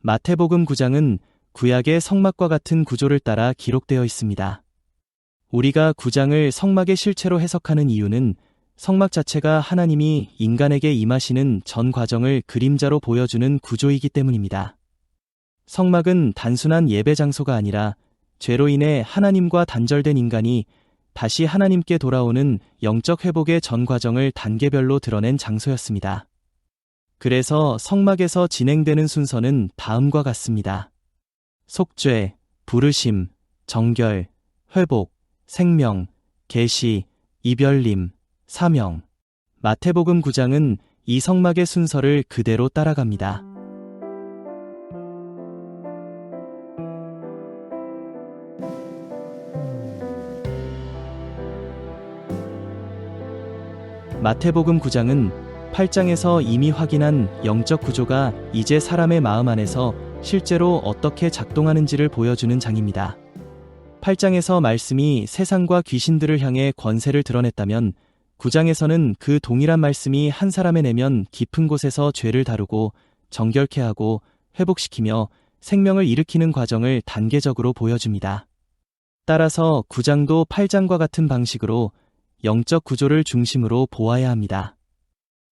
마태복음 9장은 구약의 성막과 같은 구조를 따라 기록되어 있습니다. 우리가 9장을 성막의 실체로 해석하는 이유는 성막 자체가 하나님이 인간에게 임하시는 전 과정을 그림자로 보여주는 구조이기 때문입니다. 성막은 단순한 예배 장소가 아니라 죄로 인해 하나님과 단절된 인간이 다시 하나님께 돌아오는 영적 회복의 전 과정을 단계별로 드러낸 장소였습니다. 그래서 성막에서 진행되는 순서는 다음과 같습니다. 속죄, 부르심, 정결, 회복, 생명, 계시, 이별림, 사명. 마태복음 9장은 이 성막의 순서를 그대로 따라갑니다. 마태복음 9장은 8장에서 이미 확인한 영적 구조가 이제 사람의 마음 안에서 실제로 어떻게 작동하는지를 보여주는 장입니다. 8장에서 말씀이 세상과 귀신들을 향해 권세를 드러냈다면 9장에서는 그 동일한 말씀이 한 사람의 내면 깊은 곳에서 죄를 다루고 정결케 하고 회복시키며 생명을 일으키는 과정을 단계적으로 보여줍니다. 따라서 9장도 8장과 같은 방식으로 영적 구조를 중심으로 보아야 합니다.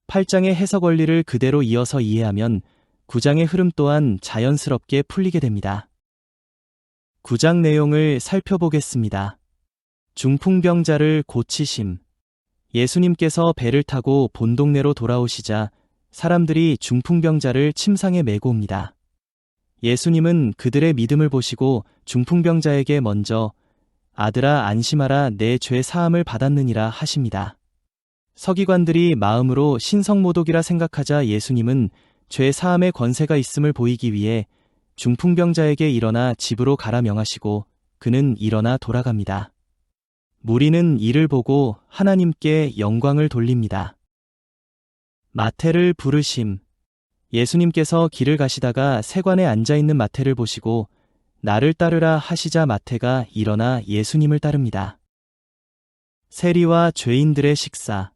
8장의 해석 원리를 그대로 이어서 이해하면 9장의 흐름 또한 자연스럽게 풀리게 됩니다. 9장 내용을 살펴보겠습니다. 중풍병자를 고치심. 예수님께서 배를 타고 본동네로 돌아오시자 사람들이 중풍병자를 침상에 메고 옵니다. 예수님은 그들의 믿음을 보시고 중풍병자에게 먼저 아들아 안심하라 내 죄 사함을 받았느니라 하십니다. 서기관들이 마음으로 신성모독이라 생각하자 예수님은 죄 사함의 권세가 있음을 보이기 위해 중풍병자에게 일어나 집으로 가라 명하시고 그는 일어나 돌아갑니다. 무리는 이를 보고 하나님께 영광을 돌립니다. 마태를 부르심. 예수님께서 길을 가시다가 세관에 앉아있는 마태를 보시고 나를 따르라 하시자 마태가 일어나 예수님을 따릅니다. 세리와 죄인들의 식사.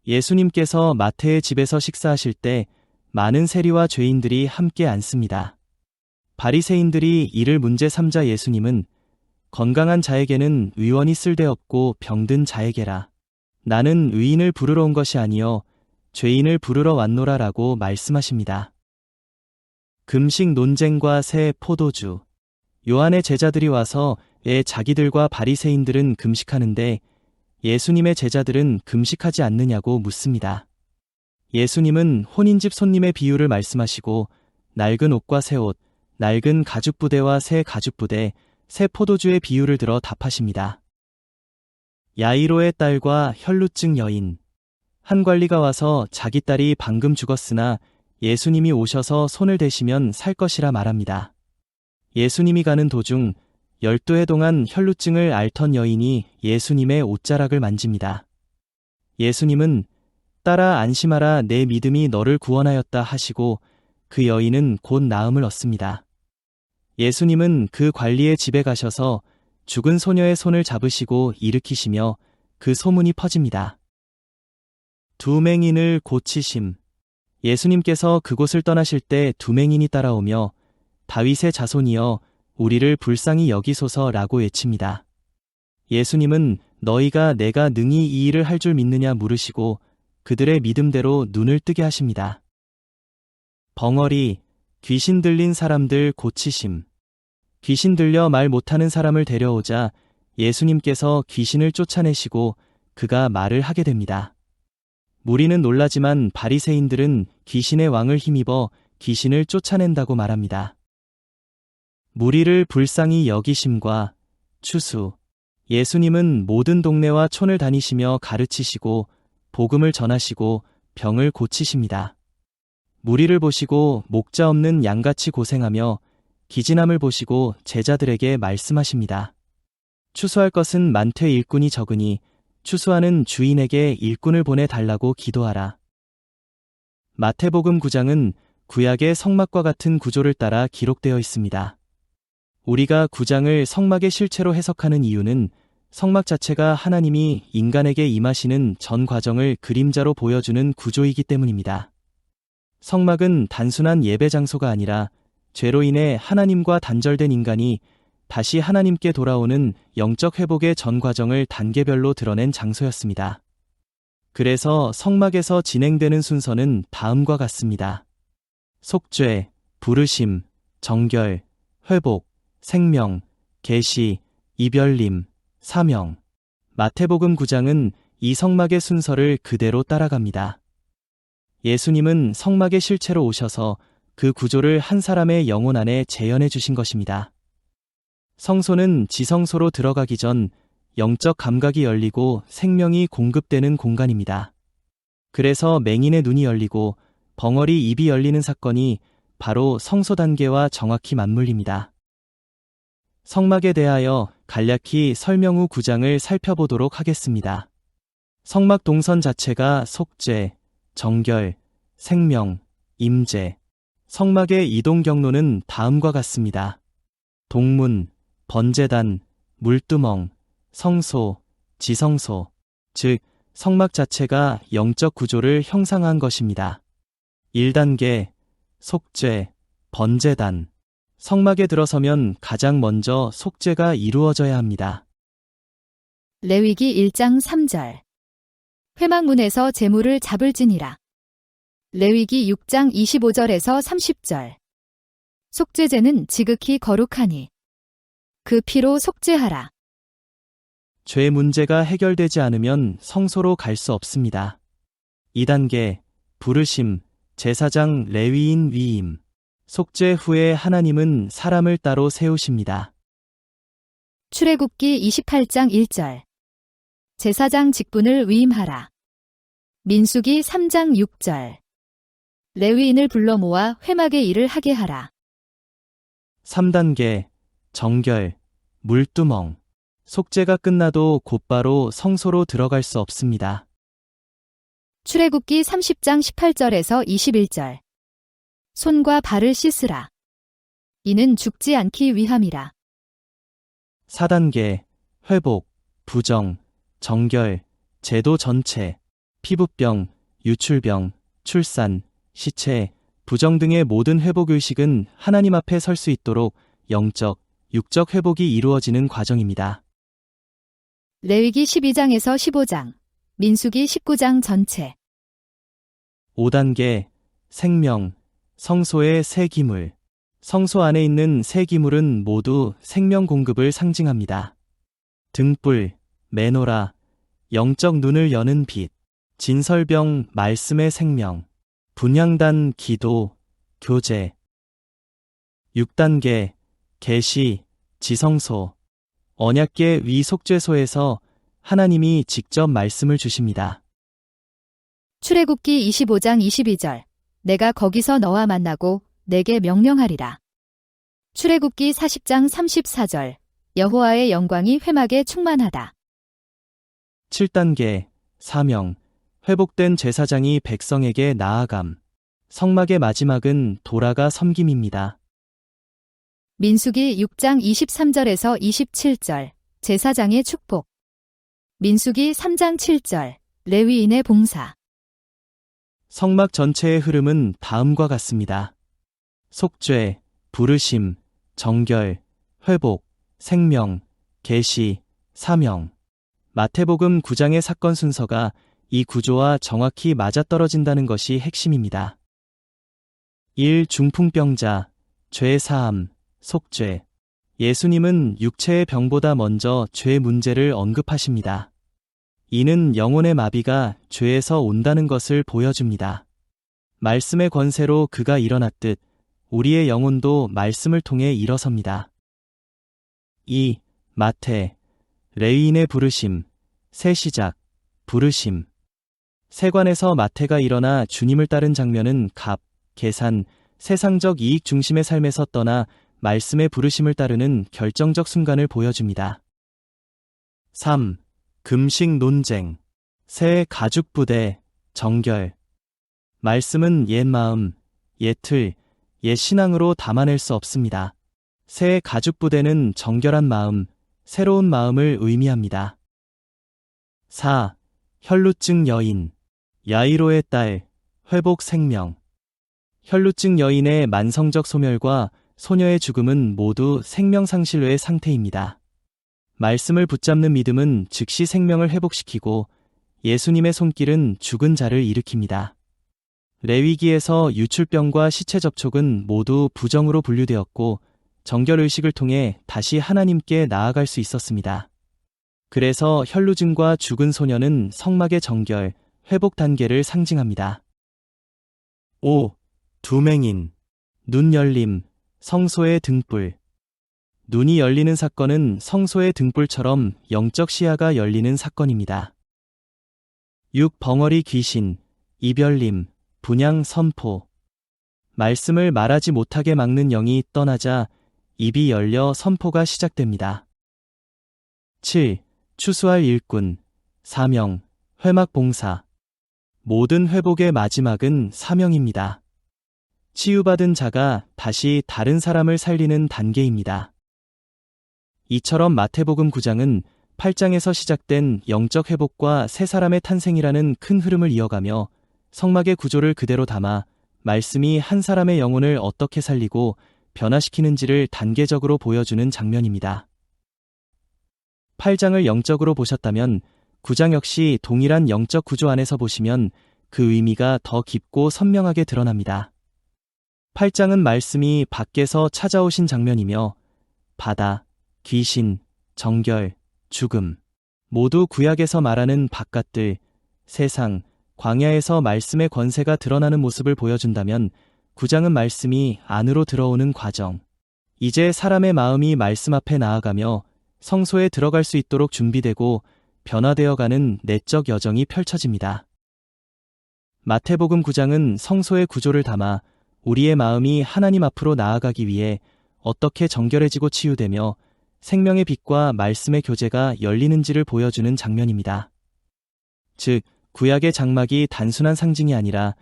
예수님께서 마태의 집에서 식사하실 때 많은 세리와 죄인들이 함께 앉습니다. 바리새인들이 이를 문제 삼자 예수님은 건강한 자에게는 의원이 쓸데없고 병든 자에게라. 나는 의인을 부르러 온 것이 아니요 죄인을 부르러 왔노라 라고 말씀하십니다. 금식 논쟁과 새 포도주. 요한의 제자들이 와서 자기들과 바리새인들은 금식하는데 예수님의 제자들은 금식하지 않느냐고 묻습니다. 예수님은 혼인집 손님의 비유를 말씀하시고 낡은 옷과 새 옷, 낡은 가죽부대와 새 가죽부대, 새 포도주의 비유를 들어 답하십니다. 야이로의 딸과 혈루증 여인. 한 관리가 와서 자기 딸이 방금 죽었으나 예수님이 오셔서 손을 대시면 살 것이라 말합니다. 예수님이 가는 도중 12해 동안 혈루증을 앓던 여인이 예수님의 옷자락을 만집니다. 예수님은 딸아 안심하라 내 믿음이 너를 구원하였다 하시고 그 여인은 곧 나음을 얻습니다. 예수님은 그 관리의 집에 가셔서 죽은 소녀의 손을 잡으시고 일으키시며 그 소문이 퍼집니다. 두 맹인을 고치심. 예수님께서 그곳을 떠나실 때 두 맹인이 따라오며 다윗의 자손이여 우리를 불쌍히 여기소서라고 외칩니다. 예수님은 너희가 내가 능히 이 일을 할 줄 믿느냐 물으시고 그들의 믿음대로 눈을 뜨게 하십니다. 벙어리, 귀신 들린 사람들 고치심. 귀신 들려 말 못하는 사람을 데려오자 예수님께서 귀신을 쫓아내시고 그가 말을 하게 됩니다. 무리는 놀라지만 바리새인들은 귀신의 왕을 힘입어 귀신을 쫓아낸다고 말합니다. 무리를 불쌍히 여기심과 추수. 예수님은 모든 동네와 촌을 다니시며 가르치시고 복음을 전하시고 병을 고치십니다. 무리를 보시고 목자 없는 양같이 고생하며 기진함을 보시고 제자들에게 말씀하십니다. 추수할 것은 많되 일꾼이 적으니 추수하는 주인에게 일꾼을 보내달라고 기도하라. 마태복음 9장은 구약의 성막과 같은 구조를 따라 기록되어 있습니다. 우리가 9장을 성막의 실체로 해석하는 이유는 성막 자체가 하나님이 인간에게 임하시는 전 과정을 그림자로 보여주는 구조이기 때문입니다. 성막은 단순한 예배 장소가 아니라 죄로 인해 하나님과 단절된 인간이 다시 하나님께 돌아오는 영적 회복의 전 과정을 단계별로 드러낸 장소였습니다. 그래서 성막에서 진행되는 순서는 다음과 같습니다. 속죄, 부르심, 정결, 회복, 생명, 계시, 이별림, 사명. 마태복음 9장은 이 성막의 순서를 그대로 따라갑니다. 예수님은 성막의 실체로 오셔서 그 구조를 한 사람의 영혼 안에 재현해 주신 것입니다. 성소는 지성소로 들어가기 전 영적 감각이 열리고 생명이 공급되는 공간입니다. 그래서 맹인의 눈이 열리고 벙어리 입이 열리는 사건이 바로 성소 단계와 정확히 맞물립니다. 성막에 대하여 간략히 설명 후 9장을 살펴보도록 하겠습니다. 성막 동선 자체가 속죄, 정결, 생명, 임재. 성막의 이동 경로는 다음과 같습니다. 동문, 번제단, 물두멍, 성소, 지성소, 즉 성막 자체가 영적 구조를 형상화한 것입니다. 1단계, 속죄, 번제단. 성막에 들어서면 가장 먼저 속죄가 이루어져야 합니다. 레위기 1장 3절. 회막문에서 제물을 잡을지니라. 레위기 6장 25절에서 30절. 속죄제는 지극히 거룩하니 그 피로 속죄하라. 죄 문제가 해결되지 않으면 성소로 갈 수 없습니다. 2단계, 부르심, 제사장 레위인 위임. 속죄 후에 하나님은 사람을 따로 세우십니다. 출애굽기 28장 1절. 제사장 직분을 위임하라. 민수기 3장 6절. 레위인을 불러 모아 회막의 일을 하게 하라. 3단계, 정결, 물두멍. 속죄가 끝나도 곧바로 성소로 들어갈 수 없습니다. 출애굽기 30장 18절에서 21절. 손과 발을 씻으라. 이는 죽지 않기 위함이라. 4단계, 회복, 부정, 정결, 제도 전체, 피부병, 유출병, 출산, 시체, 부정 등의 모든 회복 의식은 하나님 앞에 설 수 있도록 영적, 육적 회복이 이루어지는 과정입니다. 레위기 12장에서 15장, 민수기 19장 전체. 5단계, 생명, 성소의 새 기물. 성소 안에 있는 새 기물은 모두 생명 공급을 상징합니다. 등불, 메노라, 영적 눈을 여는 빛, 진설병, 말씀의 생명, 분향단, 기도, 교제. 6단계, 계시, 지성소, 언약궤 위 속죄소에서 하나님이 직접 말씀을 주십니다. 출애굽기 25장 22절. 내가 거기서 너와 만나고 내게 명령하리라. 출애굽기 40장 34절. 여호와의 영광이 회막에 충만하다. 7단계, 사명, 회복된 제사장이 백성에게 나아감. 성막의 마지막은 돌아가 섬김입니다. 민수기 6장 23절에서 27절. 제사장의 축복. 민수기 3장 7절. 레위인의 봉사. 성막 전체의 흐름은 다음과 같습니다. 속죄, 부르심, 정결, 회복, 생명, 계시, 사명. 마태복음 9장의 사건 순서가 이 구조와 정확히 맞아떨어진다는 것이 핵심입니다. 1. 중풍병자, 죄 사함, 속죄. 예수님은 육체의 병보다 먼저 죄 문제를 언급하십니다. 이는 영혼의 마비가 죄에서 온다는 것을 보여줍니다. 말씀의 권세로 그가 일어났듯 우리의 영혼도 말씀을 통해 일어섭니다. 2. 마태, 레위인의 부르심, 새 시작, 부르심. 세관에서 마태가 일어나 주님을 따른 장면은 값, 계산, 세상적 이익 중심의 삶에서 떠나 말씀의 부르심을 따르는 결정적 순간을 보여줍니다. 3. 금식 논쟁, 새 가죽 부대, 정결. 말씀은 옛 마음, 옛 틀, 옛 신앙으로 담아낼 수 없습니다. 새 가죽 부대는 정결한 마음, 새로운 마음을 의미합니다. 4. 혈루증 여인, 야이로의 딸, 회복 생명. 혈루증 여인의 만성적 소멸과 소녀의 죽음은 모두 생명상실외의 상태입니다. 말씀을 붙잡는 믿음은 즉시 생명을 회복시키고 예수님의 손길은 죽은 자를 일으킵니다. 레위기에서 유출병과 시체 접촉은 모두 부정으로 분류되었고 정결의식을 통해 다시 하나님께 나아갈 수 있었습니다. 그래서 혈루증과 죽은 소녀는 성막의 정결, 회복 단계를 상징합니다. 5. 두맹인, 눈 열림, 성소의 등불. 눈이 열리는 사건은 성소의 등불처럼 영적 시야가 열리는 사건입니다. 6. 벙어리 귀신, 이별림, 분향 선포. 말씀을 말하지 못하게 막는 영이 떠나자 입이 열려 선포가 시작됩니다. 7. 추수할 일꾼, 사명, 회막 봉사. 모든 회복의 마지막은 사명입니다. 치유받은 자가 다시 다른 사람을 살리는 단계입니다. 이처럼 마태복음 9장은 8장에서 시작된 영적 회복과 새 사람의 탄생이라는 큰 흐름을 이어가며 성막의 구조를 그대로 담아 말씀이 한 사람의 영혼을 어떻게 살리고 변화시키는지를 단계적으로 보여주는 장면입니다. 8장을 영적으로 보셨다면 9장 역시 동일한 영적 구조 안에서 보시면 그 의미가 더 깊고 선명하게 드러납니다. 8장은 말씀이 밖에서 찾아오신 장면이며 바다, 귀신, 정결, 죽음 모두 구약에서 말하는 바깥들, 세상, 광야에서 말씀의 권세가 드러나는 모습을 보여준다면 9장은 말씀이 안으로 들어오는 과정, 이제 사람의 마음이 말씀 앞에 나아가며 성소에 들어갈 수 있도록 준비되고 변화되어가는 내적 여정이 펼쳐집니다. 마태복음 9장은 성소의 구조를 담아 우리의 마음이 하나님 앞으로 나아가기 위해 어떻게 정결해지고 치유되며 생명의 빛과 말씀의 교제가 열리는지를 보여주는 장면입니다. 즉, 구약의 장막이 단순한 상징이 아니라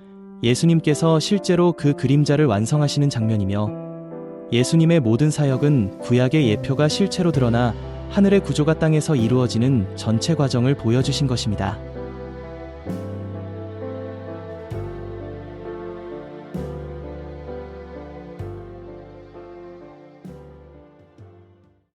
예수님께서 실제로 그 그림자를 완성하시는 장면이며 예수님의 모든 사역은 구약의 예표가 실체로 드러나 하늘의 구조가 땅에서 이루어지는 전체 과정을 보여주신 것입니다.